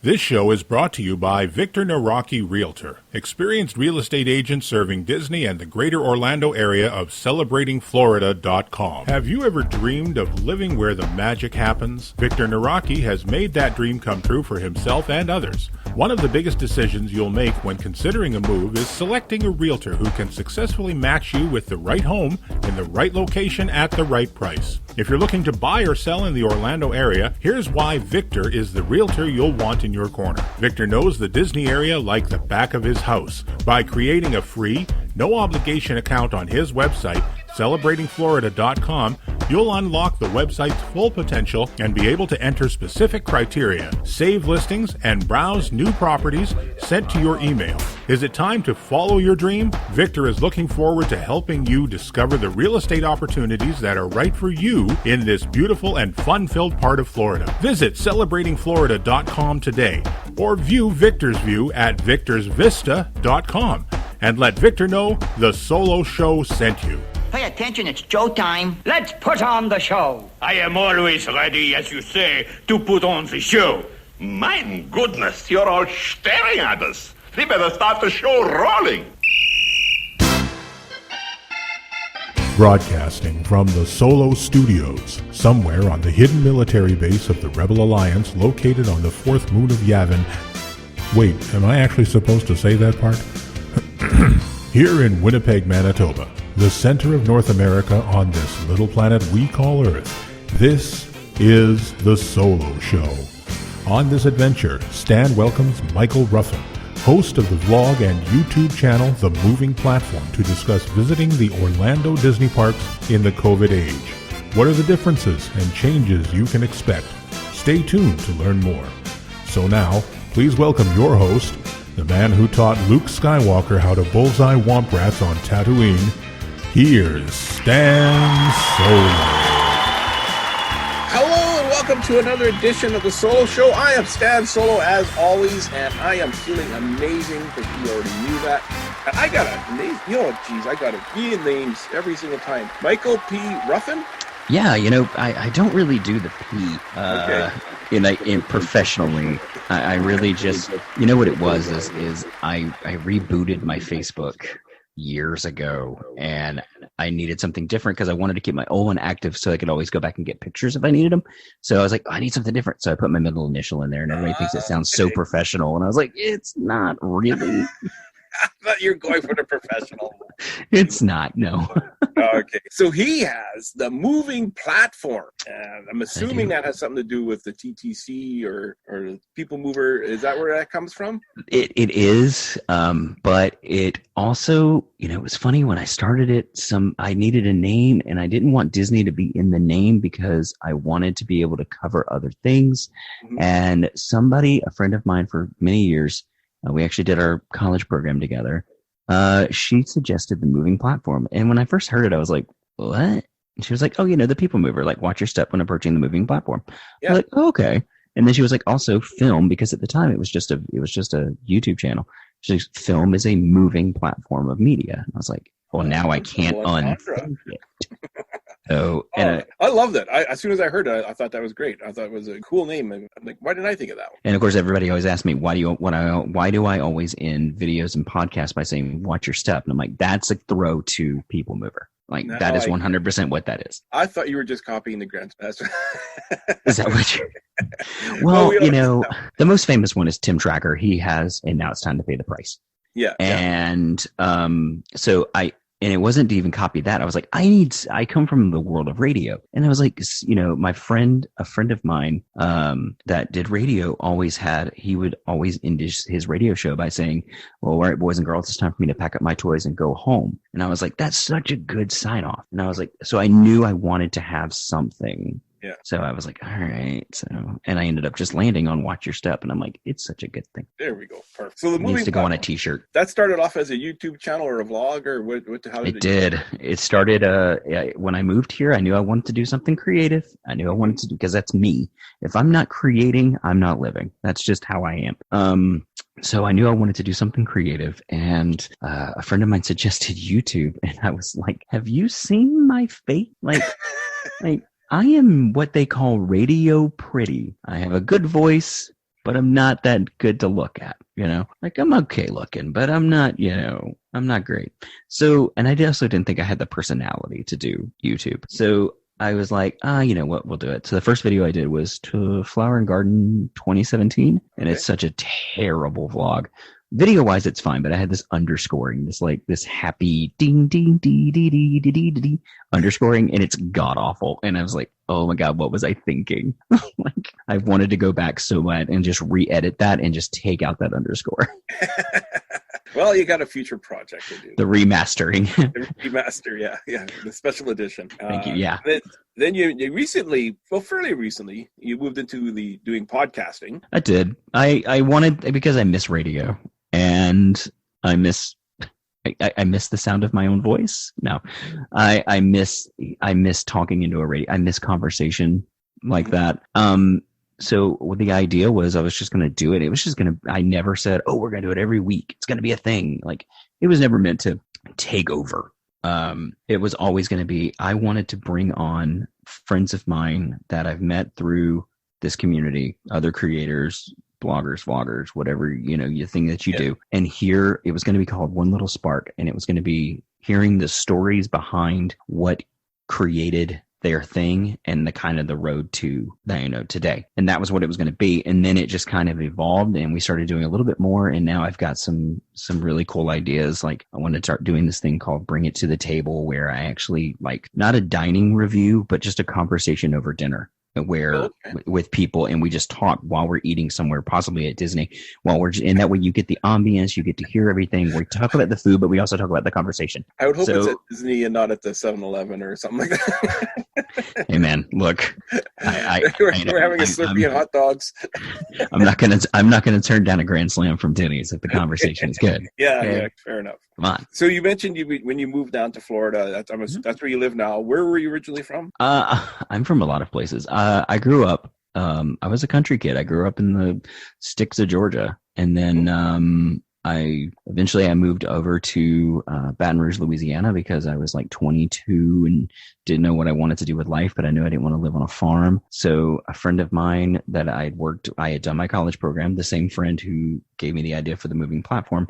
This show is brought to you by Victor Nawrocki Realtor, experienced real estate agent serving Disney and the greater Orlando area of celebratingflorida.com. Have you ever dreamed of living where the magic happens? Victor Nawrocki has made that dream come true for himself and others. One of the biggest decisions you'll make when considering a move is selecting a realtor who can successfully match you with the right home in the right location at the right price. If you're looking to buy or sell in the Orlando area, here's why Victor is the realtor you'll want in your corner. Victor knows the Disney area like the back of his house. By creating a free, no-obligation account on his website, celebratingflorida.com, you'll unlock the website's full potential and be able to enter specific criteria, save listings, and browse new properties sent to your email. Is it time to follow your dream? Victor is looking forward to helping you discover the real estate opportunities that are right for you in this beautiful and fun-filled part of Florida. Visit celebratingflorida.com today or view Victor's view at victorsvista.com and let Victor know the Solo Show sent you. Pay attention, it's show time. Let's put on the show. I am always ready, as you say, to put on the show. My goodness, you're all staring at us. We better start the show rolling. Broadcasting from the Solo Studios, somewhere on the hidden military base of the Rebel Alliance located on the fourth moon of Yavin. Wait, am I actually supposed to say that part? Here in Winnipeg, Manitoba, the center of North America on this little planet we call Earth, this is the Solo Show. On this adventure, Stan welcomes Micheal Ruffin, host of the vlog and YouTube channel The Moving Platform, to discuss visiting the Orlando Disney parks in the COVID age. What are the differences and changes you can expect? Stay tuned to learn more. So now, please welcome your host, the man who taught Luke Skywalker how to bullseye womp rats on Tatooine. Here's Stan Solo. Hello and welcome to another edition of the Solo Show. I am Stan Solo as always, and I am feeling amazing that you already knew that. And I got a name, I got a B in names every single time. Micheal P. Ruffin? Yeah, I don't really do the P in professionally. I really just, what it was is I rebooted my Facebook years ago, and I needed something different because I wanted to keep my old one active so I could always go back and get pictures if I needed them. So I was like, I need something different. So I put my middle initial in there, and everybody thinks it sounds so professional. And I was like, it's not really. I thought you were going for the professional. It's not, no. Okay. So he has the moving platform. And I'm assuming that has something to do with the TTC or the People Mover. Is that where that comes from? It is. But it also, it was funny when I started it, I needed a name, and I didn't want Disney to be in the name because I wanted to be able to cover other things. Mm-hmm. And a friend of mine for many years, we actually did our college program together. She suggested the moving platform. And when I first heard it, I was like, what? And she was like, oh, the People Mover, like watch your step when approaching the moving platform. Yeah. I was like, oh, okay. And then she was like, also film, because at the time it was just a YouTube channel. She's like, film is a moving platform of media. And I was like, well, now I can't unthink it. So, I love that. As soon as I heard it, I thought that was great. I thought it was a cool name. And I'm like, why didn't I think of that one? And of course, everybody always asks me, why do I always end videos and podcasts by saying, watch your step? And I'm like, that's a throw to People Mover. Like, no, that is 100% what that is. I thought you were just copying the Grants. Is that what you... Well, the most famous one is Tim Tracker. He has, and now it's time to pay the price. Yeah. And so and it wasn't to even copy that. I was like, I come from the world of radio. And I was like, a friend of mine that did radio he would always end his radio show by saying, well, all right, boys and girls, it's time for me to pack up my toys and go home. And I was like, that's such a good sign off. And I was like, so I knew I wanted to have something. Yeah. So I was like, all right. So, and I ended up just landing on Watch Your Step. And I'm like, it's such a good thing. There we go. Perfect. So the movie needs to go on a t-shirt. That started off as a YouTube channel or a vlog, or how did it did. It started, when I moved here, I knew I wanted to do something creative. I knew I wanted to do, because that's me. If I'm not creating, I'm not living. That's just how I am. So I knew I wanted to do something creative, and a friend of mine suggested YouTube, and I was like, have you seen my face? Like, I am what they call radio pretty. I have a good voice. but I'm not that good to look at, like I'm okay looking, but I'm not, I'm not great. So, and I also didn't think I had the personality to do YouTube. So I was like, you know what, we'll do it. So the first video I did was to Flower and Garden 2017, and it's such a terrible vlog. Video wise, it's fine, but I had this underscoring, this happy ding ding dee dee dee dee dee dee underscoring, and it's god awful. And I was like, oh my god, what was I thinking? Like, I wanted to go back so bad and just re-edit that and just take out that underscore. Well, you got a future project to do. The remastering. The remaster, yeah, the special edition. Thank you. Yeah. Then you recently, fairly recently, you moved into doing podcasting. I did. I wanted, because I miss radio, and I miss the sound of my own voice. No, I miss talking into a radio. I miss conversation like that. So the idea was I was just going to do it. It was just I never said, oh, we're going to do it every week. It's going to be a thing. Like, it was never meant to take over. It was always going to be, I wanted to bring on friends of mine that I've met through this community, other creators, bloggers, vloggers, whatever, you thing that you do. And here it was going to be called One Little Spark. And it was going to be hearing the stories behind what created their thing and the kind of the road to today. And that was what it was going to be. And then it just kind of evolved, and we started doing a little bit more. And now I've got some really cool ideas. Like, I want to start doing this thing called Bring It to the Table, where I actually, like, not a dining review, but just a conversation over dinner, where with people, and we just talk while we're eating somewhere, possibly at Disney, and that way you get the ambience, you get to hear everything. We talk about the food, but we also talk about the conversation. I would hope it's at Disney and not at the 7-Eleven or something like that. Hey man, look, we're having a Slurpee and hot dogs. I'm not gonna turn down a Grand Slam from Denny's if the conversation is good. Yeah, fair enough. Come on. So you mentioned when you moved down to Florida, that's where you live now. Where were you originally from? I'm from a lot of places. I grew up. I was a country kid. I grew up in the sticks of Georgia, and then I eventually moved over to Baton Rouge, Louisiana, because I was like 22 and didn't know what I wanted to do with life, but I knew I didn't want to live on a farm. So a friend of mine that I had done my college program, the same friend who gave me the idea for the moving platform,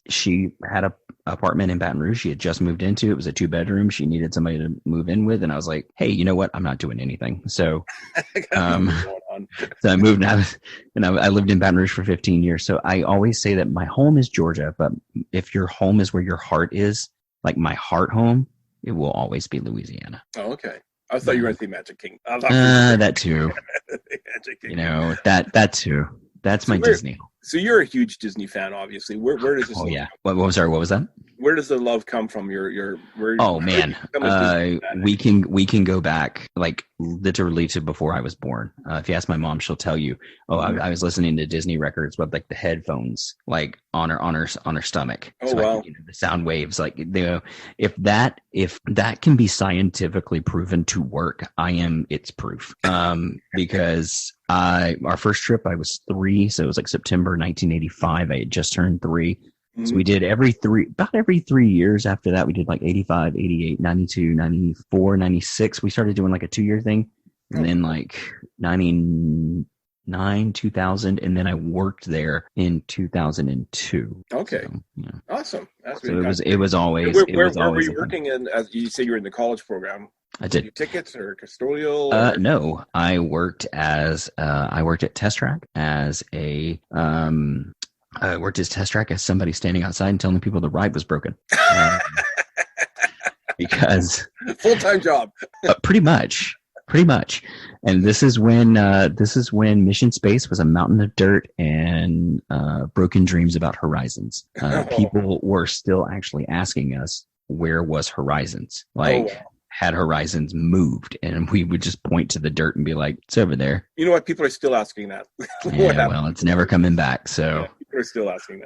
she had a apartment in Baton Rouge she had just moved into. It was a 2-bedroom. She needed somebody to move in with. And I was like, hey, you know what? I'm not doing anything. So, so I moved now, and I lived in Baton Rouge for 15 years. So I always say that my home is Georgia, but if your home is where your heart is, like my heart home, it will always be Louisiana. Oh, okay. I thought you were at the Magic Kingdom. That too. That too. That's my Disney. So you're a huge Disney fan, obviously. Where does this? Oh yeah. What was that? Where does the love come from? Oh man, we can go back like literally to before I was born. If you ask my mom, she'll tell you. Oh, I was listening to Disney records with like the headphones, like on her stomach. Oh, so wow. The sound waves, like if that can be scientifically proven to work, it's proof. Because our first trip, I was 3, so it was like September 1985. I had just turned 3. So we did about every 3 years after that. We did like 85, 88, 92, 94, 96. We started doing like a 2-year thing. And then like 99, 2000. And then I worked there in 2002. Okay. So, yeah. Awesome. That's so it was always. Where were you working in? As you say, you were in the college program. I did. Tickets or custodial? No, I worked at Test Track as a, I worked as Test Track as somebody standing outside and telling people the ride was broken. Because full-time job. Pretty much. And this is when Mission Space was a mountain of dirt and broken dreams about Horizons. People were still actually asking us, where was Horizons? Had Horizons moved? And we would just point to the dirt and be like, it's over there. You know what? People are still asking that. Yeah, well, it's never coming back. So yeah, people are still asking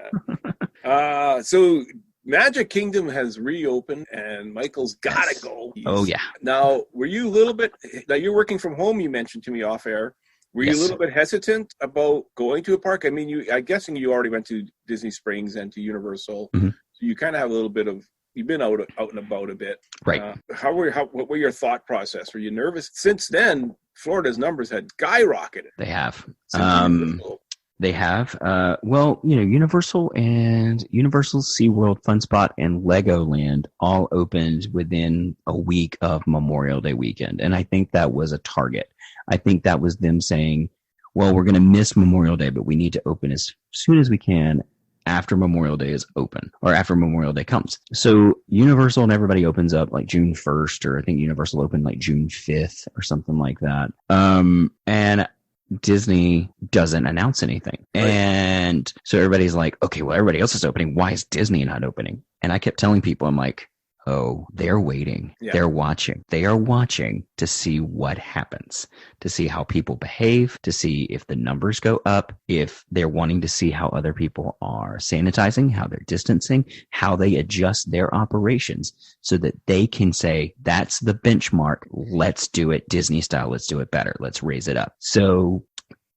that. So Magic Kingdom has reopened, and Michael's got to go. Oh, yeah. Now, were you a little bit, now you're working from home, you mentioned to me off air. Were you a little bit hesitant about going to a park? I mean, I'm guessing you already went to Disney Springs and to Universal. Mm-hmm. So you kind of have a little bit of, you've been out and about a bit. Right. What were your thought process? Were you nervous? Since then, Florida's numbers had skyrocketed. They have. Since They have. Well, Universal and Universal, SeaWorld, Fun Spot, and Legoland all opened within a week of Memorial Day weekend. And I think that was a target. I think that was them saying, well, we're going to miss Memorial Day, but we need to open as soon as we can after Memorial Day is open, or after Memorial Day comes. So Universal and everybody opens up like June 1st, or I think Universal opened like June 5th or something like that. And Disney doesn't announce anything. Right. And so everybody's like, okay, well, everybody else is opening. Why is Disney not opening? And I kept telling people, I'm like, oh, they're waiting. Yeah. They're watching. They are watching to see what happens, to see how people behave, to see if the numbers go up, if they're wanting to see how other people are sanitizing, how they're distancing, how they adjust their operations so that they can say, that's the benchmark. Let's do it Disney style. Let's do it better. Let's raise it up. So,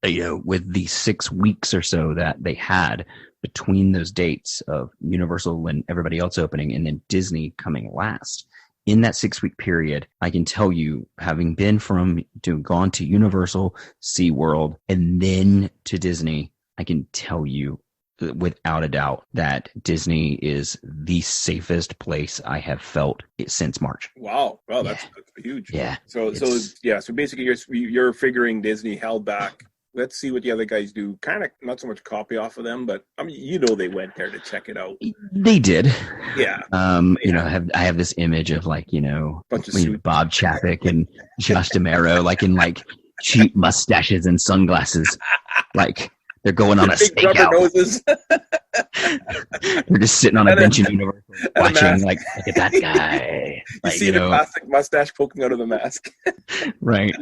with the 6 weeks or so that they had between those dates of Universal and everybody else opening and then Disney coming last, in that 6 week period, I can tell you, having been gone to Universal, SeaWorld, and then to Disney, I can tell you without a doubt that Disney is the safest place I have felt since March. Wow, that's huge. Yeah. So basically you're figuring Disney held back. Let's see what the other guys do. Kind of not so much copy off of them, but I mean, they went there to check it out. They did. Yeah. I have this image of Bob Chapek and Josh D'Amaro, like in like cheap mustaches and sunglasses, like they're going on a stakeout. Noses. They're just sitting on a bench in Universal watching, like, look at that guy. You see the plastic mustache poking out of the mask. Right.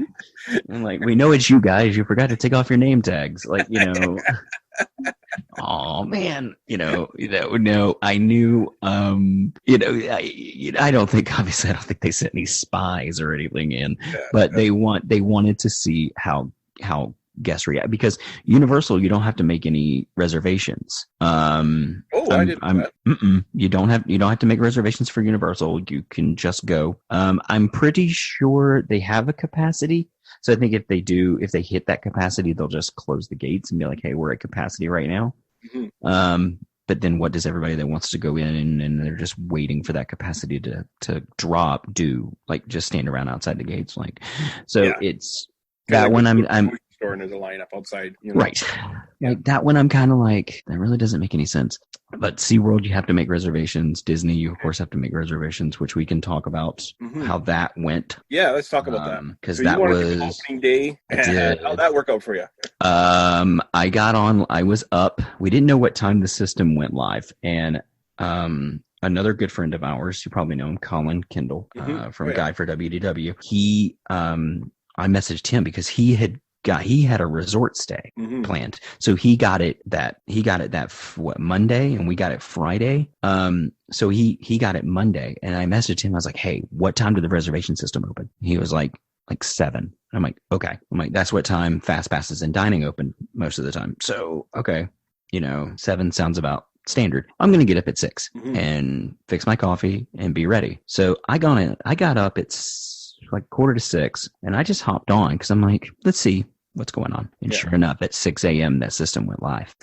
And like, we know it's you guys. You forgot to take off your name tags. Like, oh man, no, I knew, I don't think they sent any spies or anything in, but they wanted to see how guests react, because Universal, you don't have to make any reservations. I didn't know that. You don't have to make reservations for Universal. You can just go. I'm pretty sure they have a capacity. So I think if they hit that capacity, they'll just close the gates and be like, hey, we're at capacity right now. Mm-hmm. But then what does everybody that wants to go in and they're just waiting for that capacity to drop do? Like, just stand around outside the gates. Like, so it's that when I'm store and there's a lineup outside. Right. Like that one, I'm kind of like, that really doesn't make any sense. But SeaWorld, you have to make reservations. Disney, you of course have to make reservations, which we can talk about how that went. Yeah, let's talk about that. Because that was opening day. How'd that work out for you? I was up. We didn't know what time the system went live. And another good friend of ours, you probably know him, Colin Kendall, from Guide for WDW. I messaged him because he had a resort stay planned. So he got it that Monday, and we got it Friday. So he got it Monday, and I messaged him. I was like, hey, what time did the reservation system open? He was like 7. I'm like, okay. I'm like, that's what time fast passes and dining open most of the time. So, okay. 7 sounds about standard. I'm going to get up at 6 and fix my coffee and be ready. So I got up at like 5:45, and I just hopped on because I'm like, let's see what's going on. And sure enough, at 6 a.m. that system went live.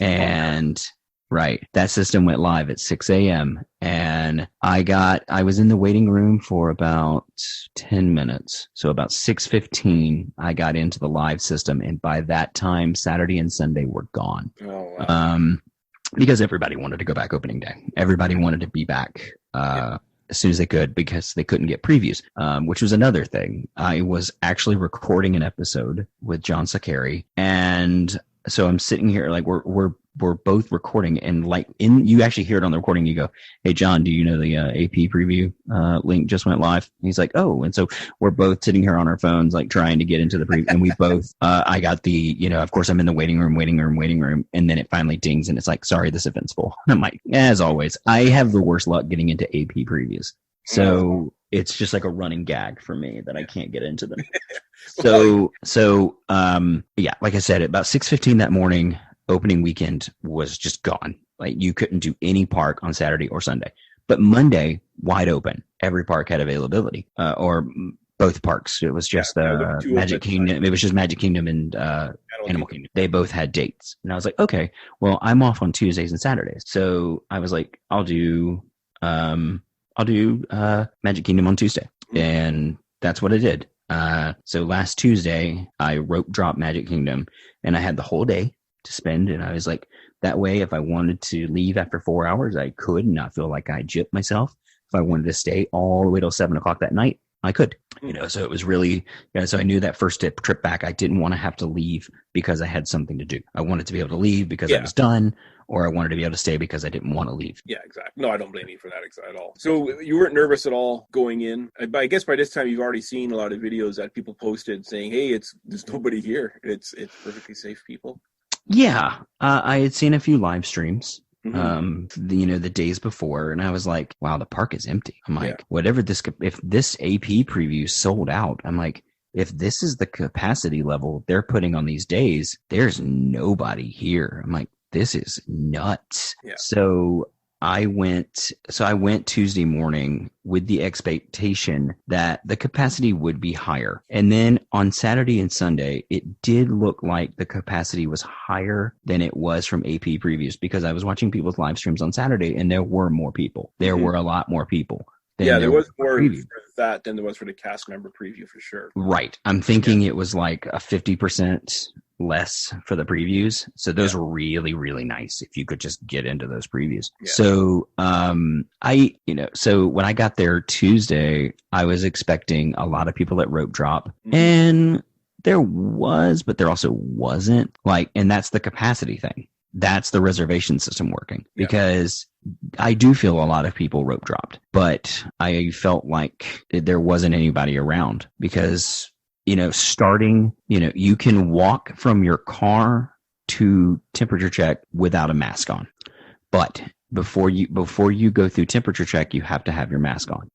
That system went live at 6 a.m. and I was in the waiting room for about 10 minutes. So about 6:15, I got into the live system, and by that time, Saturday and Sunday were gone. Oh, wow. Because everybody wanted to go back opening day. Everybody wanted to be back as soon as they could, because they couldn't get previews, which was another thing. I was actually recording an episode with John Sakari, and so I'm sitting here like we're both recording, and like you actually hear it on the recording. You go, hey John, do you know the AP preview link just went live? And he's like, oh, and so we're both sitting here on our phones like trying to get into the preview, and we both I got the of course I'm in the waiting room, and then it finally dings and it's like, sorry, this event's full. I'm like, as always, I have the worst luck getting into AP previews, so it's just like a running gag for me that I can't get into them. So like I said, at about 6:15 that morning, opening weekend was just gone. Like, you couldn't do any park on Saturday or Sunday. But Monday, wide open. Every park had availability, both parks. It was just Magic Kingdom. It was just Magic Kingdom and Animal Kingdom. They both had dates, and I was like, okay, well, I'm off on Tuesdays and Saturdays, so I was like, I'll do Magic Kingdom on Tuesday, and that's what I did. So last Tuesday, I rope dropped Magic Kingdom, and I had the whole day to spend, and I was like, that way, if I wanted to leave after 4 hours, I could and not feel like I gypped myself. If I wanted to stay all the way till 7 o'clock that night, I could, so it was really, so I knew that first trip back, I didn't want to have to leave because I had something to do. I wanted to be able to leave because I was done, or I wanted to be able to stay because I didn't want to leave. Yeah, exactly. No, I don't blame you for that at all. So you weren't nervous at all going in? But I guess by this time you've already seen a lot of videos that people posted saying, hey, there's nobody here. It's perfectly safe, people. Yeah. I had seen a few live streams. The days before, and I was like, wow, the park is empty. I'm like, if this AP preview sold out, I'm like, if this is the capacity level they're putting on these days, there's nobody here. I'm like, this is nuts. Yeah. So I went Tuesday morning with the expectation that the capacity would be higher. And then on Saturday and Sunday, it did look like the capacity was higher than it was from AP previews, because I was watching people's live streams on Saturday and there were more people. There were a lot more people. There was more for that than there was for the cast member preview for sure. Right. I'm thinking it was like a 50% less for the previews. So those were really, really nice if you could just get into those previews. Yeah. So so when I got there Tuesday, I was expecting a lot of people at rope drop, and there was, but there also wasn't, and that's the capacity thing. That's the reservation system working, because I do feel a lot of people rope dropped, but I felt like there wasn't anybody around because, you can walk from your car to temperature check without a mask on, but before you go through temperature check, you have to have your mask on.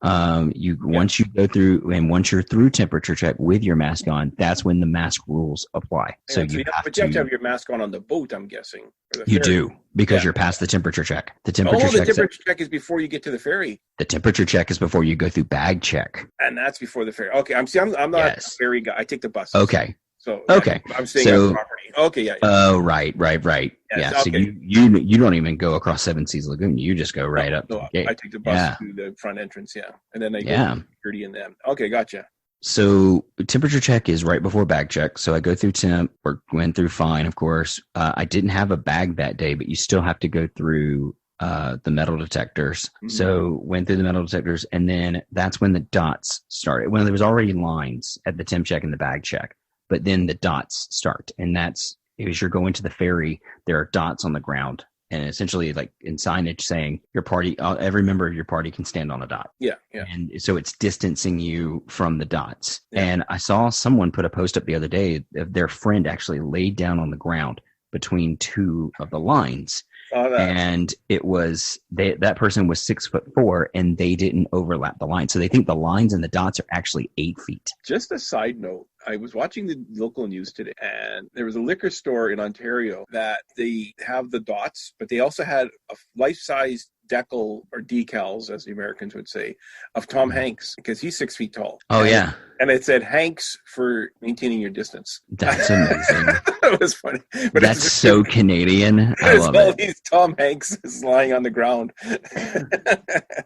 Once you go through, and once you're through temperature check with your mask on, that's when the mask rules apply. So you have to have your mask on the boat, I'm guessing. You do, because you're past the temperature check. The temperature check is before you get to the ferry. The temperature check is before you go through bag check. And that's before the ferry. Okay, I'm not a ferry guy. I take the bus. Okay. So I'm staying on property. Okay, yeah. Oh, right. Yes, yeah. So you don't even go across Seven Seas Lagoon. You just go right up. No, I take the bus to the front entrance. Yeah, and then I go to security and then. Okay, gotcha. So temperature check is right before bag check. So I go through temp, or went through fine, of course. I didn't have a bag that day, but you still have to go through the metal detectors. Mm-hmm. So went through the metal detectors, and then that's when the dots started. When there was already lines at the temp check and the bag check. But then the dots start, and that's as you're going to the ferry, there are dots on the ground, and essentially like in signage saying your party, every member of your party can stand on a dot. Yeah. And so it's distancing you from the dots. Yeah. And I saw someone put a post up the other day of their friend actually laid down on the ground between two of the lines. And it was that person was 6'4", and they didn't overlap the line. So they think the lines and the dots are actually 8 feet. Just a side note, I was watching the local news today, and there was a liquor store in Ontario that they have the dots, but they also had a life-size decal, or decals, as the Americans would say, of Tom Hanks, because he's 6 feet tall. Oh, yeah. And it said, Hanks for maintaining your distance. That's amazing. It was funny. But that's so Canadian. I love it. These Tom Hanks is lying on the ground.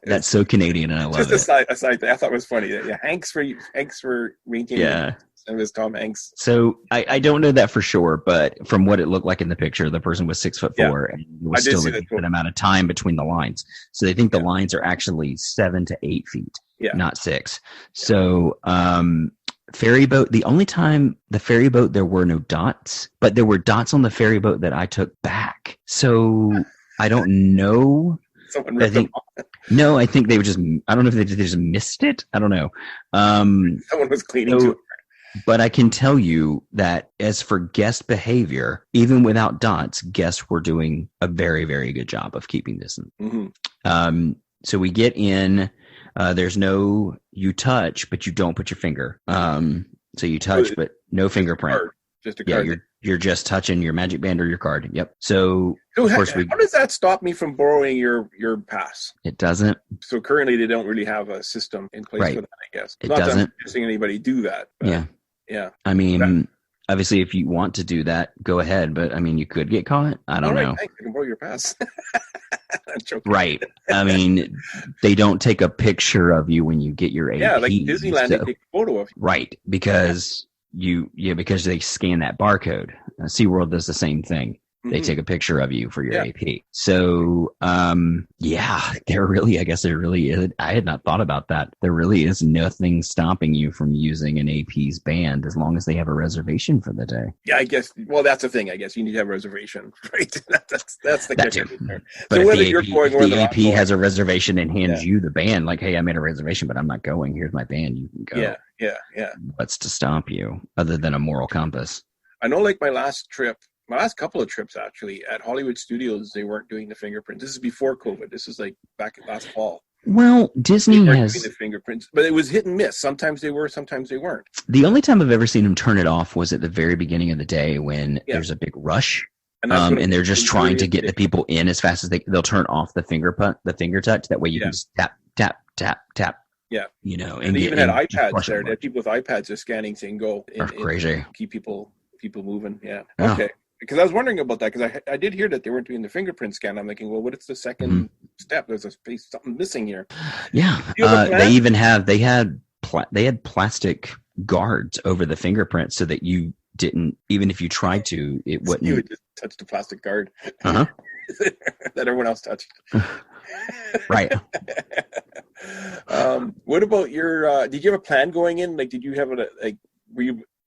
That's so Canadian, and I love it. Just a side thing. I thought it was funny. Yeah, Hanks for maintaining your distance. It was Tom Hanks. So I don't know that for sure, but from what it looked like in the picture, the person was 6'4", and was still a good amount of time between the lines. So they think the lines are actually 7 to 8 feet, not 6. So ferry boat, the only time the ferry boat, there were no dots, but there were dots on the ferry boat that I took back. So I don't know. Someone ripped them off. No, I think they were just, I don't know if they just missed it. I don't know. Someone was cleaning to it. But I can tell you that as for guest behavior, even without dots, guests were doing a very, very good job of keeping distance. Mm-hmm. So we get in, there's no, you touch, but you don't put your finger. So you touch, but no fingerprint. Just a Yeah, card. you're just touching your Magic Band or your card. Yep. So So of course how does that stop me from borrowing your pass? it doesn't. So currently they don't really have a system in place Right. for that, I guess. It Not that I'm doesn't. suggesting anybody do that. But Yeah. Yeah. I mean, obviously, if you want to do that, go ahead. But I mean, you could get caught. I don't know. Thanks. I can borrow your pass. I'm joking. Right. I mean, they don't take a picture of you when you get your AP. Yeah, like Disneyland, they take a photo of you. Right. Because because they scan that barcode. SeaWorld does the same thing. They take a picture of you for your AP. So, there really is. I had not thought about that. There really is nothing stopping you from using an AP's band as long as they have a reservation for the day. Yeah, I guess. Well, that's the thing. I guess you need to have a reservation, right? That's the That kicker too. there. But So if whether the you're AP, going if or the not AP going- has a reservation and hands you the band, like, hey, I made a reservation, but I'm not going. Here's my band. You can go. Yeah. What's to stop you other than a moral compass? I know, like my last couple of trips actually at Hollywood Studios, they weren't doing the fingerprints. This is before COVID. This is like back last fall. Well, Disney They weren't has doing the fingerprints, but it was hit and miss. Sometimes they were, sometimes they weren't. the only time I've ever seen them turn it off was at the very beginning of the day when there's a big rush. that's what And they're just trying to get the the people in as fast as they'll turn off the finger touch. That way you can just tap, tap, tap, tap. Yeah. You know, And they even had just iPads flush there. them. They had people with iPads just scanning, saying go. That's crazy. Keep people moving. Yeah. Yeah. Okay. Because I was wondering about that, because I did hear that they weren't doing the fingerprint scan. I'm thinking, well, what is the second step? There's something missing here. Yeah. You have a plan? They even they had plastic guards over the fingerprint so that you didn't, even if you tried to, it wouldn't. You would just touch the plastic guard Uh-huh. that everyone else touched. Right. What about your? Did you have a plan going in? Like, did you have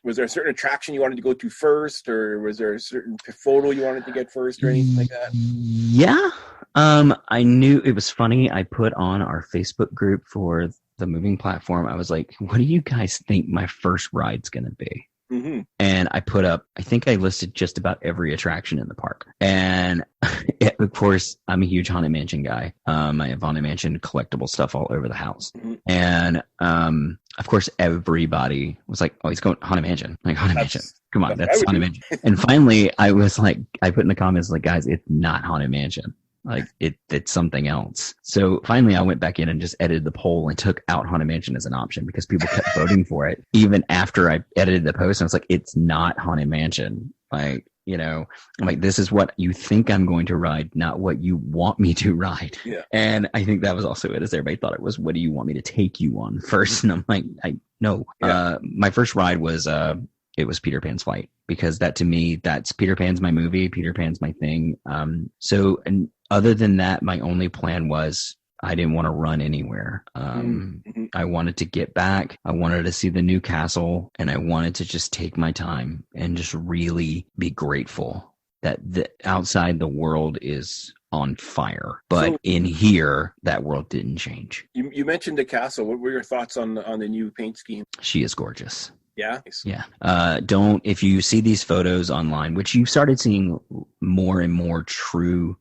was there a certain attraction you wanted to go to first, or was there a certain photo you wanted to get first, or anything like that? Yeah. I knew it was funny. I put on our Facebook group for the moving platform. I was like, what do you guys think my first ride's going to be? Mm-hmm. And I put up, I think I listed just about every attraction in the park. And of course, I'm a huge Haunted Mansion guy. I have Haunted Mansion collectible stuff all over the house. Mm-hmm. And of course, everybody was like, oh, he's going Haunted Mansion. Like, Haunted Mansion. Come on, that's Haunted Mansion. And finally, I was like, I put in the comments, like, guys, it's not Haunted Mansion. Like, it's something else. So finally I went back in and just edited the poll and took out Haunted Mansion as an option because people kept voting for it. Even after I edited the post, I was like, it's not Haunted Mansion. Like, you know, I'm like, this is what you think I'm going to ride, not what you want me to ride. Yeah. And I think that was also it, as everybody thought it was, what do you want me to take you on first? And I'm like, no. Yeah. My first ride was, it was Peter Pan's Flight, because that, to me, that's Peter Pan's my movie. Peter Pan's my thing. And other than that, my only plan was I didn't want to run anywhere. I wanted to get back. I wanted to see the new castle, and I wanted to just take my time and just really be grateful that outside the world is on fire. But so, in here, that world didn't change. You mentioned the castle. What were your thoughts on the new paint scheme? She is gorgeous. Yeah. Yeah. If you see these photos online, which you started seeing more and more true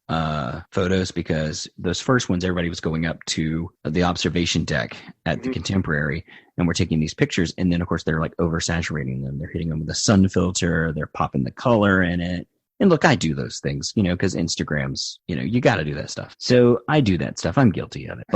photos, because those first ones, everybody was going up to the observation deck at the Contemporary and we're taking these pictures. And then, of course, they're like oversaturating them. They're hitting them with a sun filter. They're popping the color in it. And look, I do those things, because Instagram's, you got to do that stuff. So I do that stuff. I'm guilty of it.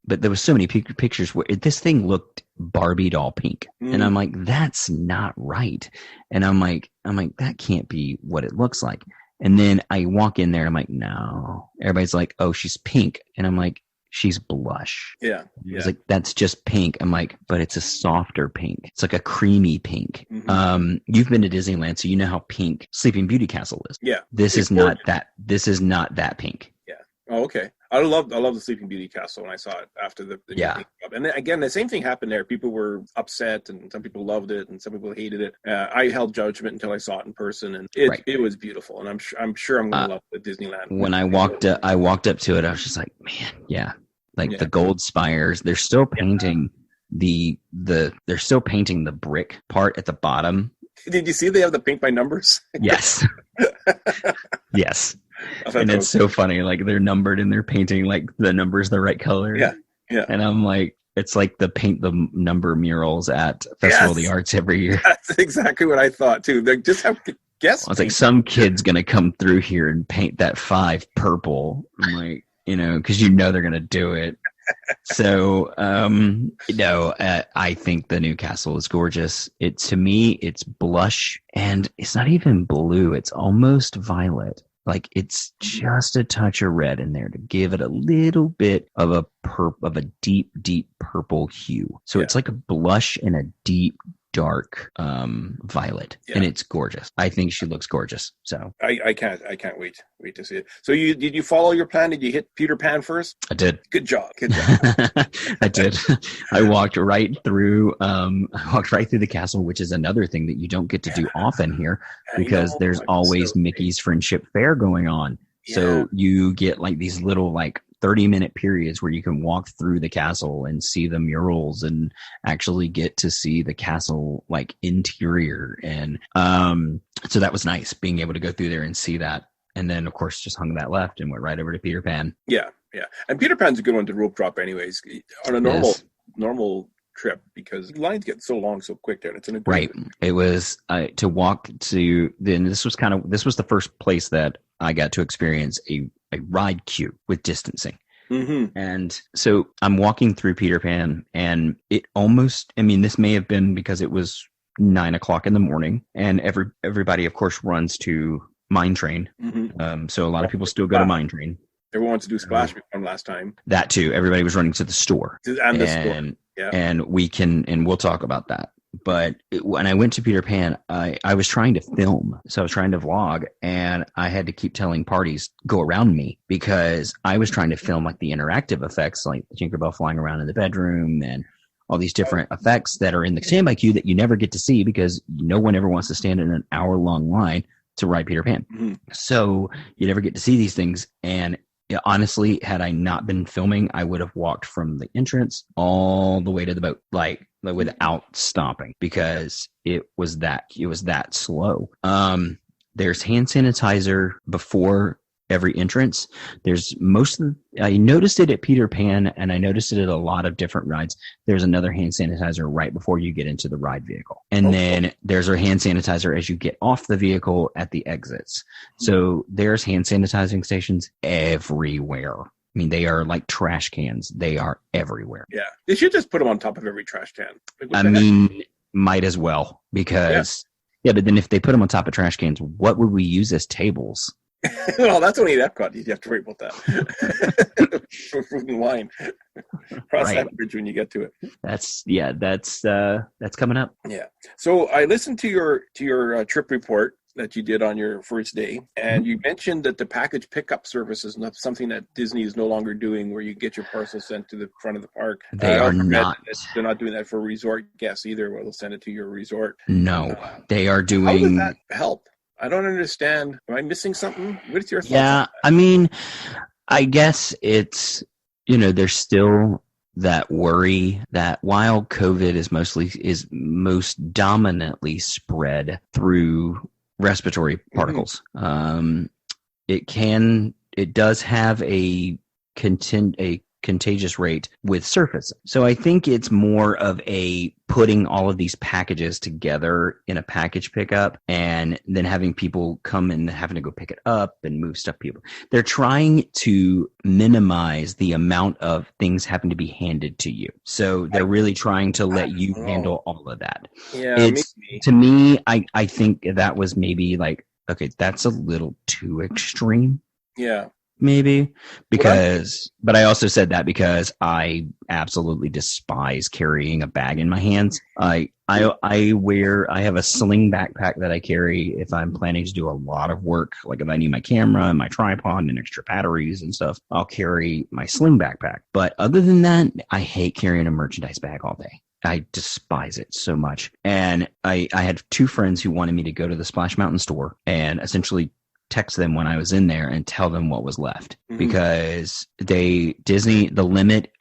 But there was so many pictures where this thing looked Barbie doll pink. And I'm like, that's not right. And I'm like, that can't be what it looks like. And then I walk in there and I'm like, no. Everybody's like, oh, she's pink. And I'm like, she's blush. Yeah. It's like, that's just pink. I'm like, but it's a softer pink. It's like a creamy pink. You've been to Disneyland, so you know how pink Sleeping Beauty Castle is. Yeah. This is not that pink. Yeah. Oh, okay. I love the Sleeping Beauty Castle when I saw it after the yeah. And then, again, the same thing happened there. People were upset, and some people loved it, and some people hated it. I held judgment until I saw it in person, and it was beautiful. And I'm sure I'm going to love the Disneyland. When I walked up to it, I was just like, man, yeah, the gold spires. They're still painting they're still painting the brick part at the bottom. Did you see they have the paint by numbers? Yes. Yes. And it's so funny. Like, they're numbered and they're painting like the numbers the right color. Yeah. Yeah. And I'm like, It's like the paint the number murals at Festival of the Arts every year. That's exactly what I thought too. They just have to guess. It's like some kid's gonna come through here and paint that 5 purple. I'm like, because they're gonna do it. So, I think the new castle is gorgeous. To me, it's blush, and it's not even blue. It's almost violet. Like it's just a touch of red in there to give it a little bit of a deep, deep purple hue. So it's like a blush and a deep, dark violet, and it's gorgeous. I think she looks gorgeous. So I can't wait to see it. So did you follow your plan? Did you hit Peter Pan first? I did. Good job. I did. I walked right through the castle, which is another thing that you don't get to do often here, because there's always Mickey's Friendship Fair going on. Yeah. So you get like these little 30-minute periods where you can walk through the castle and see the murals and actually get to see the castle interior. And so that was nice, being able to go through there and see that. And then, of course, just hung that left and went right over to Peter Pan. Yeah. And Peter Pan's a good one to rope drop anyways on a normal trip, because lines get so long so quick there. It's right. It was to walk to. Then this was the first place that I got to experience a ride queue with distancing. Mm-hmm. And so I'm walking through Peter Pan, and it almost, this may have been because it was 9:00 in the morning, and everybody, of course, runs to Mine Train. Mm-hmm. So a lot of people still go to Mine Train. Everyone wants to do Splash one last time. That too. Everybody was running to the store. And the store. Yeah. And we'll talk about that. But when I went to Peter Pan, I was trying to film. So I was trying to vlog, and I had to keep telling parties, go around me, because I was trying to film the interactive effects, like the Tinkerbell flying around in the bedroom and all these different effects that are in the standby queue that you never get to see, because no one ever wants to stand in an hour-long line to ride Peter Pan. Mm-hmm. So you never get to see these things. And honestly, had I not been filming, I would have walked from the entrance all the way to the boat, without stopping, because it was that slow. There's hand sanitizer before every entrance. There's I noticed it at Peter Pan, and I noticed it at a lot of different rides. There's another hand sanitizer right before you get into the ride vehicle. And then there's a hand sanitizer as you get off the vehicle at the exits. So there's hand sanitizing stations everywhere. They are like trash cans. They are everywhere. Yeah. They should just put them on top of every trash can. Might as well, because but then if they put them on top of trash cans, what would we use as tables? Well, that's only at Epcot. You have to worry about that. For food and wine. Cross that bridge when you get to it. That's coming up. Yeah. So I listened to your trip report that you did on your first day, and you mentioned that the package pickup service is not something that Disney is no longer doing, where you get your parcel sent to the front of the park. They are not. They're not doing that for resort guests either, where they'll send it to your resort. No, they are doing. How does that help? I don't understand. Am I missing something? What's your thoughts? Yeah, I guess it's, there's still that worry that while COVID is most dominantly spread through respiratory particles, it does have a contagious rate with surface. So I think it's more of a putting all of these packages together in a package pickup, and then having people come and having to go pick it up and move stuff. They're trying to minimize the amount of things having to be handed to you. So they're really trying to let you handle all of that. Yeah, to me, I think that was maybe okay, that's a little too extreme. Yeah. Maybe but I also said that because I absolutely despise carrying a bag in my hands. I have a sling backpack that I carry if I'm planning to do a lot of work. Like if I need my camera and my tripod and extra batteries and stuff, I'll carry my sling backpack. But other than that, I hate carrying a merchandise bag all day. I despise it so much. And I had 2 friends who wanted me to go to the Splash Mountain store and essentially text them when I was in there and tell them what was left, because the limit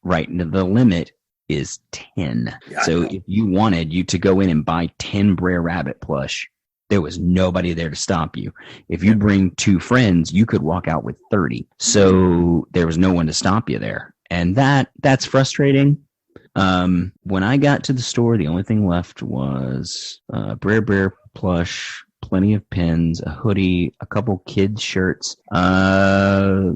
is 10. Yeah, so if you wanted to go in and buy 10 Brer Rabbit plush, there was nobody there to stop you. If you bring 2 friends, you could walk out with 30. So there was no one to stop you there. And that's frustrating. When I got to the store, the only thing left was Brer Bear plush, plenty of pins, a hoodie, a couple kids shirts, a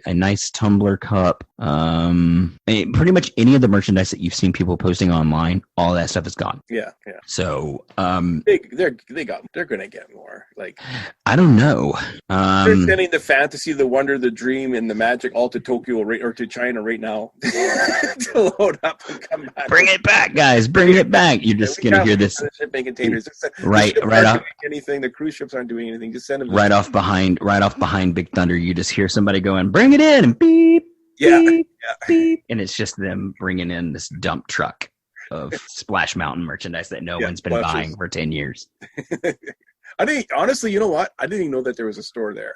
nice tumbler cup, pretty much any of the merchandise that you've seen people posting online. All that stuff is gone. Yeah. So they're gonna get more. Like, I don't know. They're sending the fantasy, the wonder, the dream, and the magic all to Tokyo or to China right now to load up and come back. Bring it back, guys! Bring it back! You're just gonna hear this shipping containers. right off. Anything. The cruise ships aren't doing anything. Just send them right off behind Big Thunder. You just hear somebody going, "Bring it in!" and beep, beep, and it's just them bringing in this dump truck of Splash Mountain merchandise that no one's been buying for 10 years. I think, honestly, you know what? I didn't even know that there was a store there.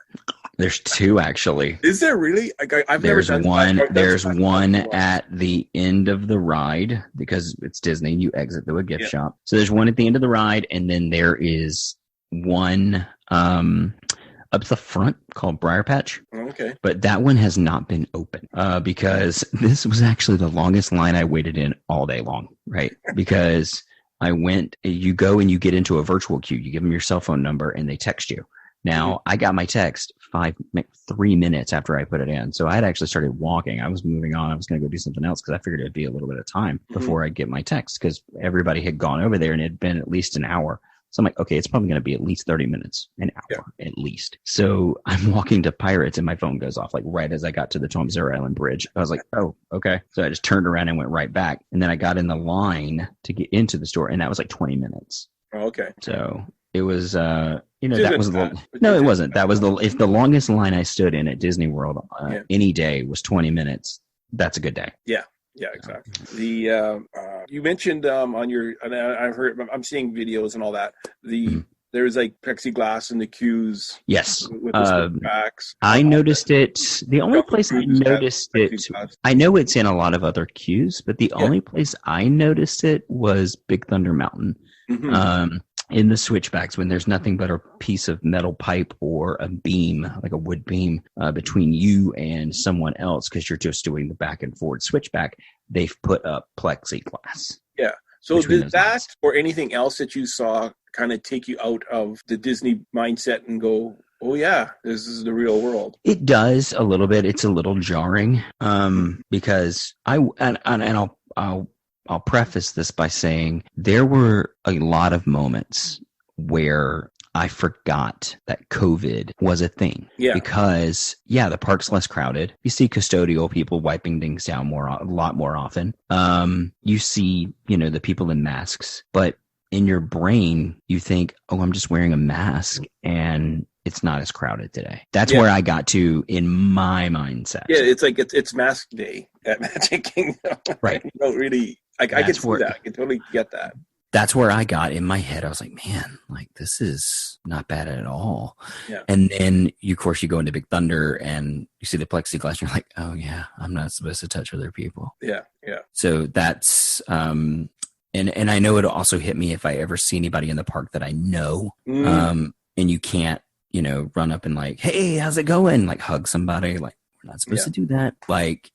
There's two, actually. Is there really? There's one at the end of the ride because it's Disney. You exit through a gift shop. So there's one at the end of the ride, and then there is one up the front called Briar Patch. Okay. But that one has not been open because this was actually the longest line I waited in all day long, right? Because you go and you get into a virtual queue. You give them your cell phone number and they text you. Now, I got my text 3 minutes after I put it in. So I had actually started walking. I was moving on. I was going to go do something else because I figured it'd be a little bit of time before I get my text because everybody had gone over there and it had been at least an hour. So I'm like, okay, it's probably going to be at least 30 minutes, an hour at least. So I'm walking to Pirates and my phone goes off like right as I got to the Tom Sawyer Island Bridge. I was like, oh, okay. So I just turned around and went right back. And then I got in the line to get into the store and that was like 20 minutes. Oh, okay. So it was, that was no, it wasn't. That was if the longest line I stood in at Disney World any day was 20 minutes, that's a good day. Yeah. Yeah, exactly. The you mentioned on your, and I've heard, I'm seeing videos and all that. There's like plexiglass in the queues. Yes, with the backs. I noticed it. The only place I noticed it, I know it's in a lot of other queues, but the only place I noticed it was Big Thunder Mountain. In the switchbacks when there's nothing but a piece of metal pipe or a beam, like a wood beam, between you and someone else because you're just doing the back and forward switchback, they've put up plexiglass. Yeah. So did that or anything else that you saw kind of take you out of the Disney mindset and go, oh yeah, this is the real world? It does a little bit. It's a little jarring because I'll preface this by saying there were a lot of moments where I forgot that COVID was a thing. Yeah. Because, the park's less crowded. You see custodial people wiping things down a lot more often. You see, the people in masks. But in your brain, you think, oh, I'm just wearing a mask and it's not as crowded today. That's where I got to in my mindset. Yeah, it's like it's mask day at Magic Kingdom. Right. You don't really... I can see that. I can totally get that. That's where I got in my head. I was like, man, like this is not bad at all. Yeah. And then of course you go into Big Thunder and you see the plexiglass and you're like, oh yeah, I'm not supposed to touch other people. Yeah. Yeah. So that's, and I know it'll also hit me if I ever see anybody in the park that I know, and you can't, run up and like, hey, how's it going? Like hug somebody, like, not supposed to do that. Like,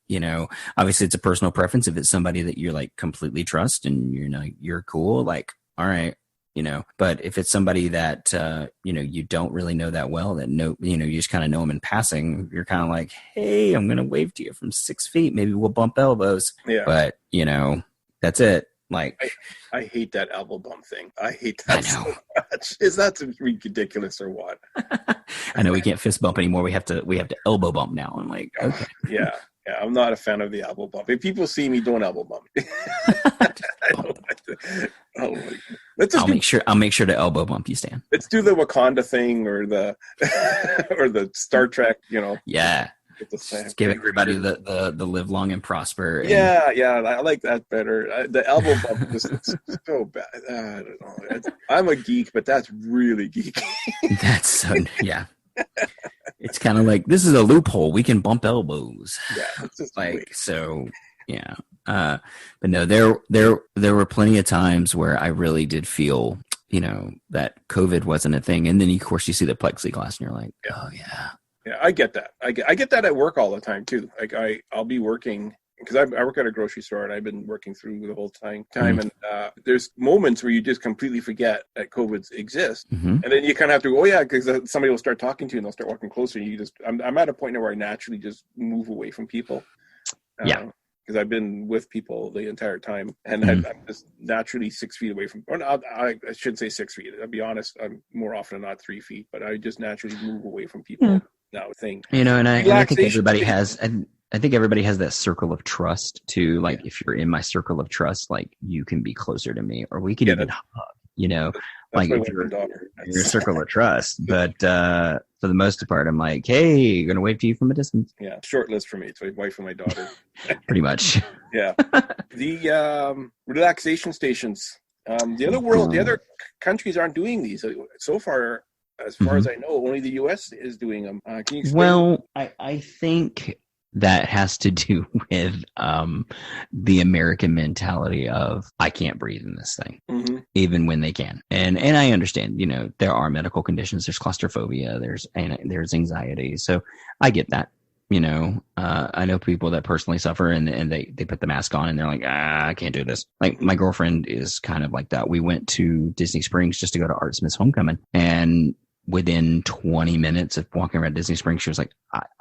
obviously it's a personal preference. If it's somebody that you're like completely trust and you're cool, like, all right, but if it's somebody that, you don't really know that well, that you just kind of know them in passing, you're kind of like, hey, I'm going to wave to you from 6 feet. Maybe we'll bump elbows. Yeah. But, that's it. Like, I hate that elbow bump thing. I hate that so much. Is that ridiculous or what? I know we can't fist bump anymore. We have to elbow bump now. I'm like, okay. Yeah. I'm not a fan of the elbow bump. If people see me, don't elbow bump. I'll make sure to elbow bump you, Stan. Let's do the Wakanda thing or the or the Star Trek. Yeah. Just give everybody the live long and prosper. I like that better. The elbow bump is so bad. I don't know. I'm a geek, but that's really geeky. That's so It's kind of like this is a loophole. We can bump elbows. Yeah, it's just like weird. So. Yeah, but no, there were plenty of times where I really did feel that COVID wasn't a thing, and then of course you see the plexiglass and you're like, oh yeah. Yeah, I get that. I get that at work all the time too. Like I'll be working because I work at a grocery store and I've been working through the whole time, and there's moments where you just completely forget that COVID exists, and then you kind of have to go, oh yeah, because somebody will start talking to you and they'll start walking closer. And I'm at a point now where I naturally just move away from people. Because I've been with people the entire time, and I'm just naturally 6 feet away from. Or not, I shouldn't say 6 feet. I'll be honest. I'm more often than not 3 feet, but I just naturally move away from people now. You know, and I think everybody has. I think everybody has that circle of trust too. Like if you're in my circle of trust, like you can be closer to me, or we can even hug. You know, like if you're in your circle of trust. But for the most part, I'm like, hey, gonna wait for you from a distance. Yeah, short list for me. It's my wife and my daughter. Pretty much. Yeah. The relaxation stations. The other countries aren't doing these so far. As far as I know, only the U.S. is doing them. Can you explain? Well, I think that has to do with the American mentality of I can't breathe in this thing, even when they can. And I understand, you know, there are medical conditions. There's claustrophobia. There's anxiety. So I get that. You know, I know people that personally suffer and they put the mask on and they're like, I can't do this. Like my girlfriend is kind of like that. We went to Disney Springs just to go to Art Smith's Homecoming, and within 20 minutes of walking around Disney Springs, she was like,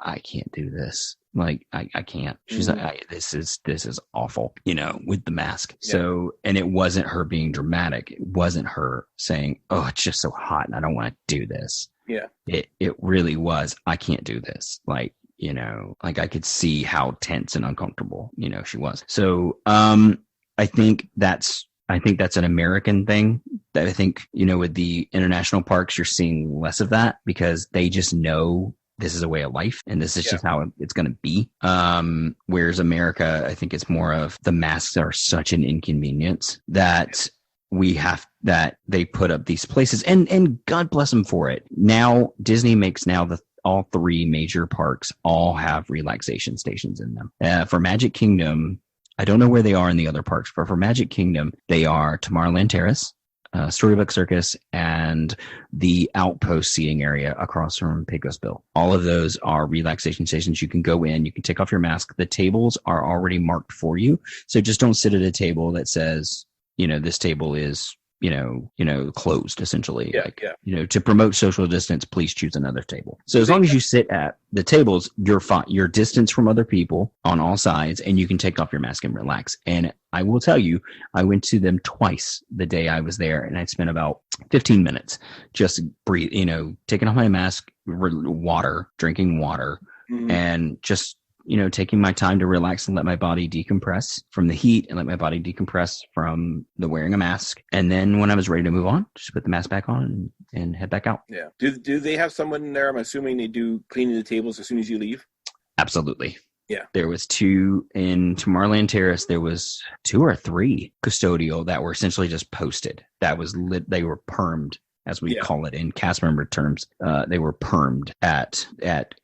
I can't do this. Like, I can't. She's like, this is awful, you know, with the mask. Yeah. So, and it wasn't her being dramatic. It wasn't her saying, oh, it's just so hot and I don't want to do this. Yeah. It really was, I can't do this. Like, you know, like I could see how tense and uncomfortable, you know, she was. So, I think that's an American thing. That I think, you know, with the international parks, you're seeing less of that because they just know this is a way of life and this is just how it's going to be. Whereas America, I think it's more of the masks are such an inconvenience that that they put up these places and God bless them for it. Now Disney makes all three major parks all have relaxation stations in them. For Magic Kingdom, I don't know where they are in the other parks, but for Magic Kingdom, they are Tomorrowland Terrace, Storybook Circus, and the Outpost seating area across from Pecos Bill. All of those are relaxation stations. You can go in, you can take off your mask. The tables are already marked for you. So just don't sit at a table that says, you know, this table is, you know, closed essentially. You know, to promote social distance, please choose another table. So as long as you sit at the tables, you're fine. You're distanced from other people on all sides and you can take off your mask and relax. And I will tell you, I went to them twice the day I was there and I spent about 15 minutes just breathe, you know, taking off my mask, drinking water and just, you know, taking my time to relax and let my body decompress from the heat and let my body decompress from the wearing a mask. And then when I was ready to move on, just put the mask back on and head back out. Yeah. Do they have someone in there? I'm assuming they do cleaning the tables as soon as you leave. Absolutely. Yeah. There was 2 in Tomorrowland Terrace. There was 2 or 3 custodial that were essentially just posted. That was lit. They were permed, as we call it in cast member terms. They were permed at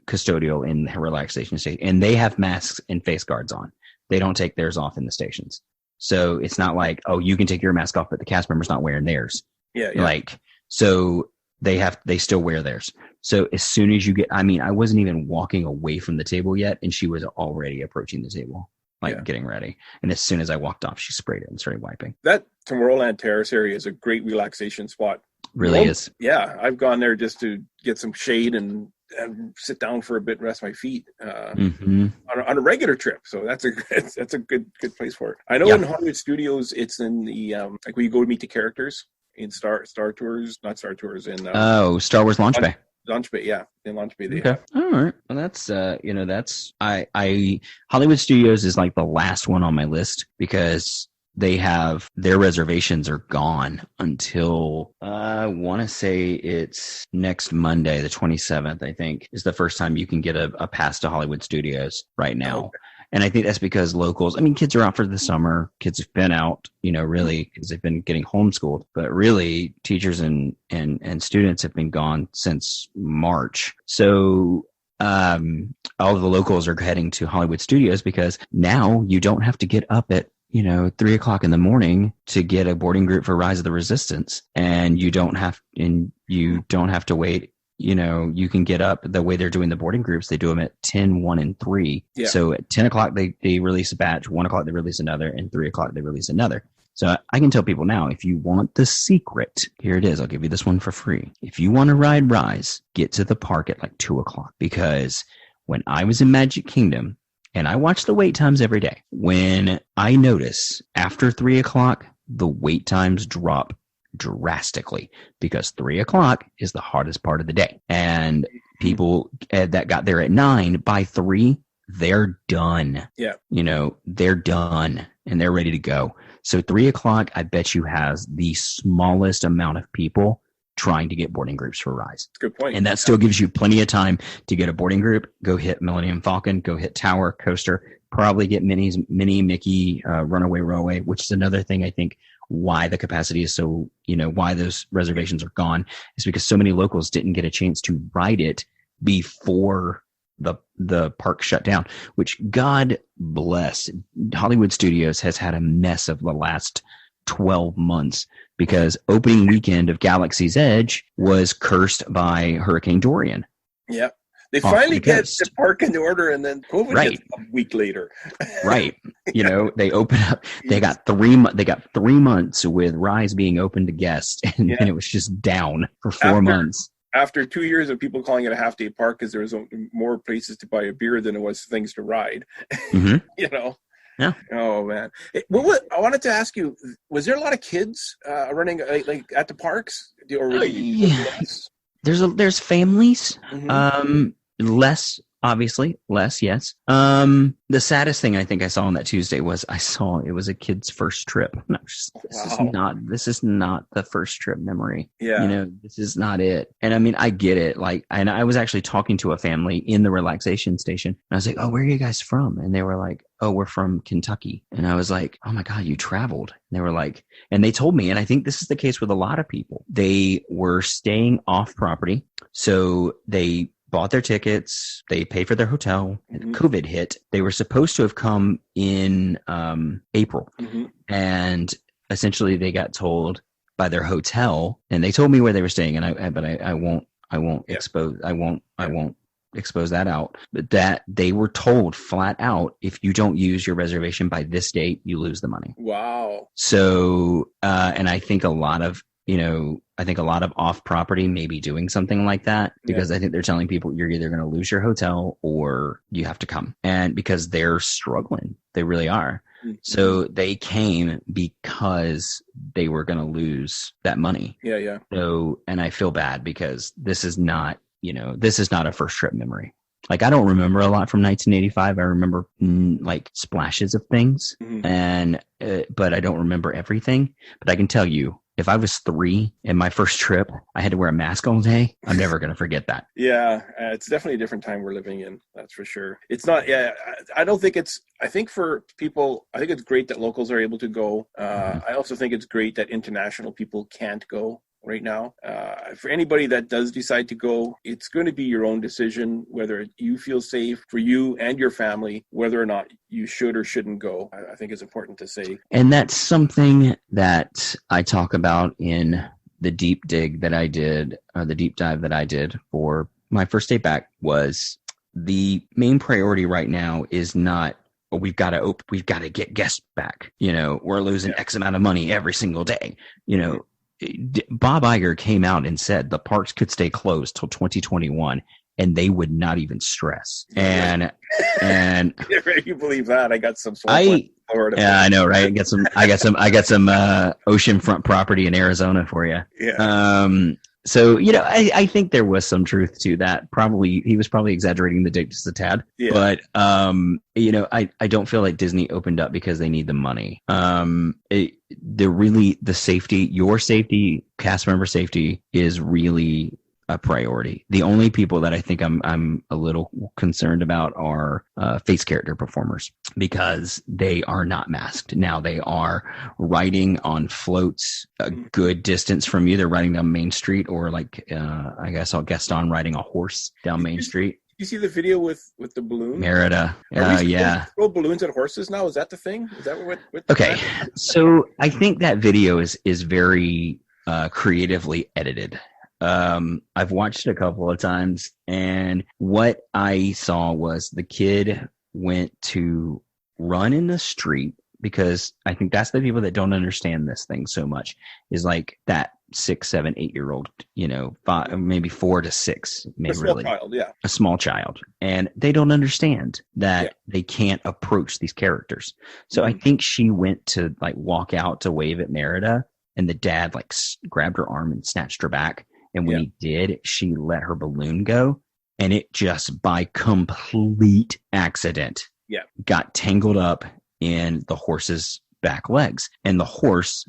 custodial in the relaxation station, and they have masks and face guards on. They don't take theirs off in the stations. So it's not like, oh, you can take your mask off, but the cast member's not wearing theirs. Yeah. Like, so they still wear theirs. So as soon as you get, I mean, I wasn't even walking away from the table yet, and she was already approaching the table, getting ready. And as soon as I walked off, she sprayed it and started wiping. That Tomorrowland Terrace area is a great relaxation spot. Really is. Yeah, I've gone there just to get some shade and sit down for a bit and rest my feet on a regular trip. So that's a good place for it. I know in Hollywood Studios, it's in the like when you go to meet the characters in Star Tours, not Star Tours, in Star Wars Launch Bay. Launch Bay, yeah, in Launch Bay. Okay, all right. Well, that's I Hollywood Studios is like the last one on my list because they have their reservations are gone until I want to say it's next Monday, the 27th, I think, is the first time you can get a pass to Hollywood Studios right now. Okay. And I think that's because locals, I mean, kids are out for the summer. Kids have been out, you know, really, because they've been getting homeschooled. But really, teachers and students have been gone since March. So all of the locals are heading to Hollywood Studios because now you don't have to get up at 3:00 in the morning to get a boarding group for Rise of the Resistance, and you don't have to wait you can get up the way they're doing the boarding groups. They do them at 10, 1, and 3. Yeah. So at 10 o'clock, they release a batch. 1 o'clock, they release another. And 3 o'clock, they release another. So I can tell people now, if you want the secret, here it is. I'll give you this one for free. If you want to ride Rise, get to the park at like 2 o'clock. Because when I was in Magic Kingdom, and I watch the wait times every day, when I notice after 3 o'clock, the wait times drop drastically, because 3 o'clock is the hardest part of the day. And people that got there at 9, by 3, they're done. Yeah. They're done and they're ready to go. So 3 o'clock, I bet you, has the smallest amount of people trying to get boarding groups for Rise. Good point. And that still gives you plenty of time to get a boarding group, go hit Millennium Falcon, go hit Tower, Coaster, probably get Minnie, Mickey, Runaway Railway, which is another thing I think why the capacity is so, why those reservations are gone is because so many locals didn't get a chance to ride it before the park shut down, which, God bless, Hollywood Studios has had a mess of the last 12 months because opening weekend of Galaxy's Edge was cursed by Hurricane Dorian. Yeah. They finally get the park into order, and then COVID hits a week later. Right. They open up. They got 3 months with Rise being open to guests, and then it was just down for 4 months. After 2 years of people calling it a half-day park because there was more places to buy a beer than there was things to ride. Mm-hmm. Yeah. Oh man. I wanted to ask you: was there a lot of kids running like at the parks? There's families. Mm-hmm. Less, obviously, yes. The saddest thing I think I saw on that Tuesday it was a kid's first trip. No, this is not the first trip memory. Yeah. This is not it. And I mean, I get it. And I was actually talking to a family in the relaxation station. And I was like, oh, where are you guys from? And they were like, oh, we're from Kentucky. And I was like, oh my God, you traveled. And they were like, and they told me, and I think this is the case with a lot of people, they were staying off property. So they bought their tickets, they paid for their hotel, and COVID hit. They were supposed to have come in April. Mm-hmm. And essentially they got told by their hotel, and they told me where they were staying, and I won't expose that out, but that they were told flat out, if you don't use your reservation by this date, you lose the money. Wow. So, and I think a lot of off property may be doing something like that because I think they're telling people you're either going to lose your hotel or you have to come. And because they're struggling, they really are. Mm-hmm. So they came because they were going to lose that money. Yeah. So, and I feel bad because this is not a first trip memory. Like, I don't remember a lot from 1985. I remember like splashes of things, and but I don't remember everything. But I can tell you, if I was 3 in my first trip, I had to wear a mask all day, I'm never going to forget that. Yeah, it's definitely a different time we're living in. That's for sure. It's not, I don't think I think for people, I think it's great that locals are able to go. I also think it's great that international people can't go right now. For anybody that does decide to go, it's going to be your own decision, whether you feel safe for you and your family, whether or not you should or shouldn't go. I think it's important to say. And that's something that I talk about in the deep dig that I did, the deep dive that I did for my first day back. Was the main priority right now is not, we've got to get guests back. We're losing X amount of money every single day. Bob Iger came out and said the parks could stay closed till 2021 and they would not even stress. And you believe that? I got some Florida. Yeah, I know, right? I got some oceanfront property in Arizona for you. Yeah. So, I think there was some truth to that. Probably, he was probably exaggerating the date just a tad. Yeah. But, I don't feel like Disney opened up because they need the money. The safety, your safety, cast member safety is really a priority. The only people that I think I'm a little concerned about are face character performers, because they are not masked. Now they are riding on floats a good distance from you. They're riding down Main Street, or like I guess I'll guest on riding a horse down Main Street. You see the video with the balloon? Merida. Yeah. Throw balloons at horses now? Is that the thing? Is that what okay. So I think that video is very creatively edited. I've watched it a couple of times, and what I saw was the kid went to run in the street, because I think that's the people that don't understand this thing so much, is like that 6, 7, 8-year-old, five, maybe 4 to 6, maybe a small child. And they don't understand that they can't approach these characters. So I think she went to like walk out to wave at Merida, and the dad like grabbed her arm and snatched her back. And when he did, she let her balloon go, and it just by complete accident got tangled up in the horse's back legs, and the horse,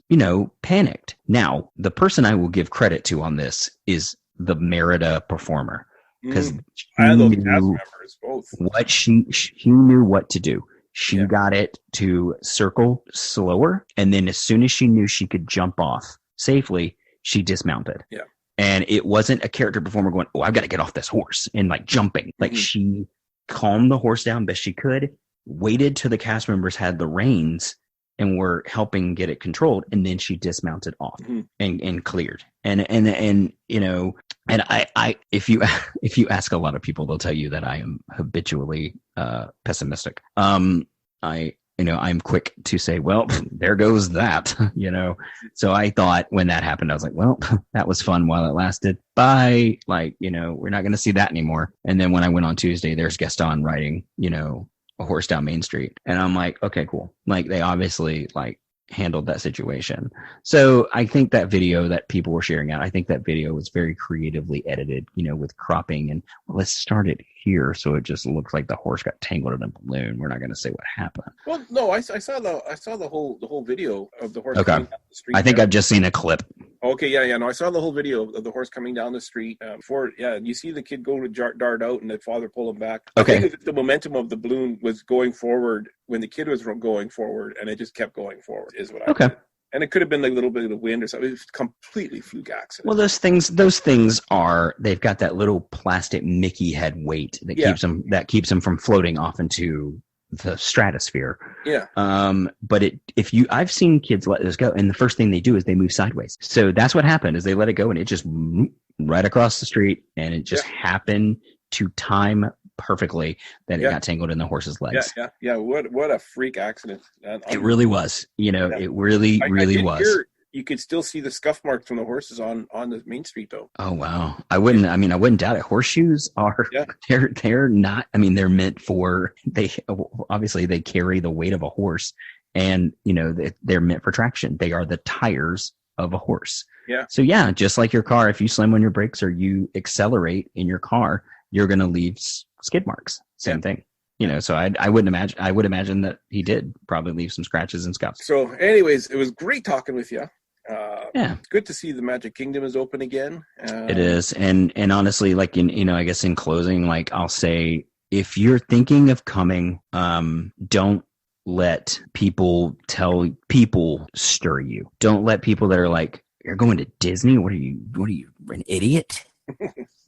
panicked. Now, the person I will give credit to on this is the Merida performer, because I those cast members both. What she knew what to do. She got it to circle slower, and then as soon as she knew she could jump off safely, she dismounted. Yeah. And it wasn't a character performer going, "Oh, I've got to get off this horse," and like jumping. Like she calmed the horse down best she could, waited till the cast members had the reins and were helping get it controlled, and then she dismounted off and cleared. And I if you ask a lot of people, they'll tell you that I am habitually pessimistic. I'm quick to say, well, there goes that, So I thought when that happened, I was like, well, that was fun while it lasted. Bye. Like, we're not going to see that anymore. And then when I went on Tuesday, there's Gaston riding, a horse down Main Street. And I'm like, okay, cool. Like they obviously like handled that situation. So I think that video that people were sharing out, I think that video was very creatively edited, with cropping and let's start it here. So it just looks like the horse got tangled in a balloon. We're not going to say what happened. Well, no, I saw the whole video of the horse coming down the street. I think I've just seen a clip. Okay, yeah. No, I saw the whole video of the horse coming down the street. You see the kid go to dart out, and the father pull him back. Okay. I think the momentum of the balloon was going forward when the kid was going forward, and it just kept going forward. Is what I okay. Did. And it could have been like a little bit of the wind or something. It was completely fluke accident. Well, those things are, they've got that little plastic Mickey head weight that keeps them from floating off into the stratosphere. Yeah. But I've seen kids let this go, and the first thing they do is they move sideways. So that's what happened, is they let it go, and it just right across the street, and it just happened to time perfectly that it got tangled in the horse's legs. Yeah. What a freak accident! It really was. It really was. You could still see the scuff marks from the horses on the main street, though. Oh wow! I wouldn't doubt it. Horseshoes are they're not. I mean, they're meant for they carry the weight of a horse, and they're meant for traction. They are the tires of a horse. Yeah. So yeah, just like your car, if you slam on your brakes or you accelerate in your car, you're going to leave skid marks. Same thing. So I would imagine that he did probably leave some scratches and scuffs. So anyways, it was great talking with you. It's good to see the Magic Kingdom is open again. It is. And honestly, like, I guess in closing, like I'll say, if you're thinking of coming, don't let people stir you. Don't let people that are like, you're going to Disney? What are you, an idiot?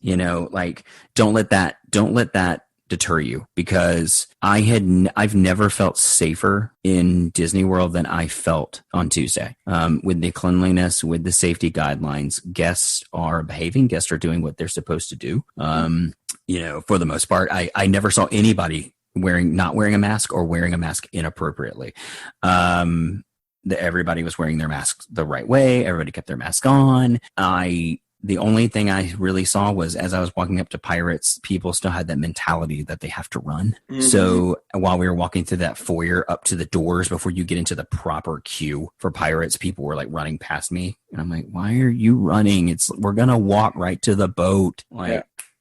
Like don't let that deter you, because I've never felt safer in Disney World than I felt on Tuesday. With the cleanliness, with the safety guidelines, guests are behaving, guests are doing what they're supposed to do. For the most part, I never saw anybody not wearing a mask or wearing a mask inappropriately. Everybody was wearing their masks the right way. Everybody kept their mask on. The only thing I really saw was, as I was walking up to Pirates, people still had that mentality that they have to run. Mm-hmm. So while we were walking through that foyer up to the doors before you get into the proper queue for Pirates, people were like running past me. And I'm like, why are you running? We're going to walk right to the boat.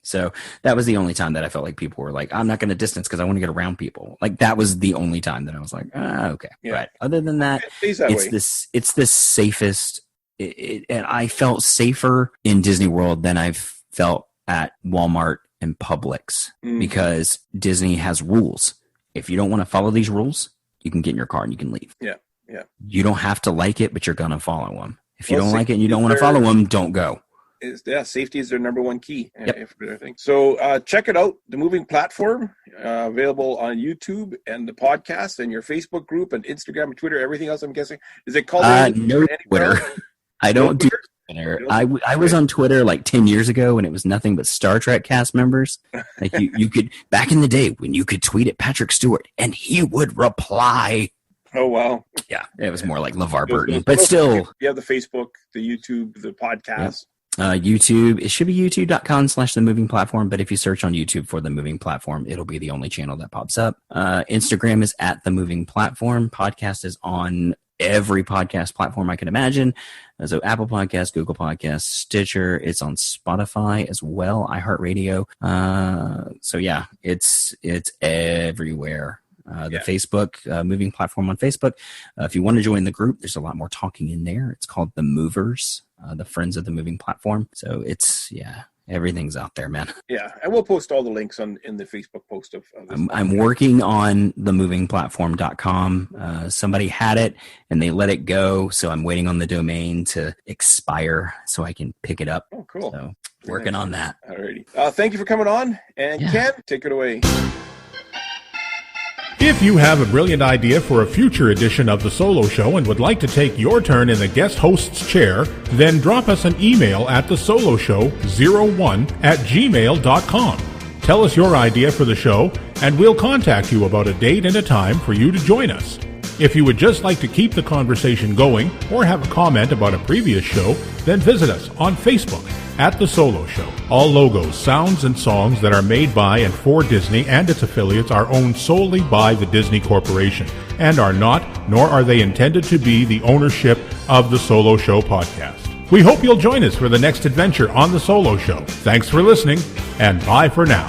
So that was the only time that I felt like people were like, I'm not going to distance because I want to get around people. Like that was the only time that I was like, okay. Yeah. But other than that, it's the safest. And I felt safer in Disney World than I've felt at Walmart and Publix, because Disney has rules. If you don't want to follow these rules, you can get in your car and you can leave. Yeah. You don't have to like it, but you're going to follow them. If you don't like it and you don't want to follow them, don't go. Safety is their number one key. Yep. So check it out, the Moving Platform, available on YouTube and the podcast and your Facebook group and Instagram and Twitter, everything else. I'm guessing, is it called no Twitter? I don't do Twitter. I was on Twitter like 10 years ago when it was nothing but Star Trek cast members. Like you could, back in the day when you could tweet at Patrick Stewart and he would reply. Oh, wow. Yeah, it was more like LeVar Burton, but still. You have the Facebook, the YouTube, the podcast. YouTube, it should be youtube.com/The Moving Platform, but if you search on YouTube for The Moving Platform, it'll be the only channel that pops up. Instagram is at The Moving Platform. Podcast is on every podcast platform I can imagine. So Apple Podcasts, Google Podcasts, Stitcher. It's on Spotify as well, iHeartRadio. So yeah, it's everywhere. The Facebook Moving Platform on Facebook. If you want to join the group, there's a lot more talking in there. It's called The Movers, the Friends of the Moving Platform. So it's, everything's out there, man. Yeah, and we'll post all the links in the Facebook post of this. I'm working on themovingplatform.com. Somebody had it and they let it go, so I'm waiting on the domain to expire so I can pick it up. Oh, cool. So working on that. Alrighty. Thank you for coming on, and Ken, take it away. If you have a brilliant idea for a future edition of The Solo Show and would like to take your turn in the guest host's chair, then drop us an email at thesoloshow01@gmail.com. Tell us your idea for the show, and we'll contact you about a date and a time for you to join us. If you would just like to keep the conversation going or have a comment about a previous show, then visit us on Facebook at The Solo Show. All logos, sounds, and songs that are made by and for Disney and its affiliates are owned solely by the Disney Corporation and are not, nor are they intended to be, the ownership of The Solo Show podcast. We hope you'll join us for the next adventure on The Solo Show. Thanks for listening, and bye for now.